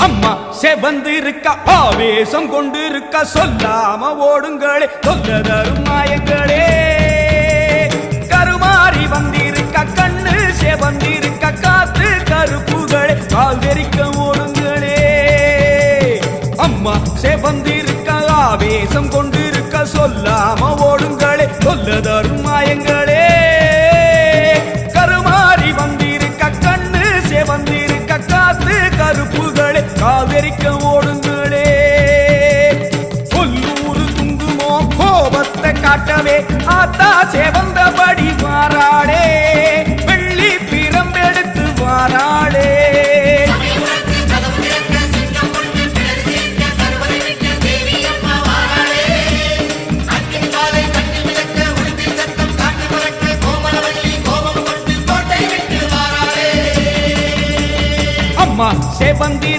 அம்மா செவந்திருக்க ஆவேசம் கொண்டிருக்க சொல்லாம ஓடுங்களே சொல்ல தரும் மாயங்களே கருமாறி வந்திருக்க கண்ணு செவந்திருக்க காத்து கருப்புகளே கால் தெரிக்க ஓடுங்களே அம்மா செவந்திருக்க ஆவேசம் கொண்டிருக்க சொல்லாம ஓடுங்களே சொல்ல தரும் மாயங்களே கருமாறி வந்திருக்க கண்ணு செவந்திருக்க காத்து கருப்புகளே காவிரிக்க ஓடுங்களே கொல்லூரு குங்குமோ கோபத்தை காட்டவே ஆத்தா செவந்தபடி வாராளே வெள்ளி பிரம்பெடுத்து வாராளே அம்மா செவந்தி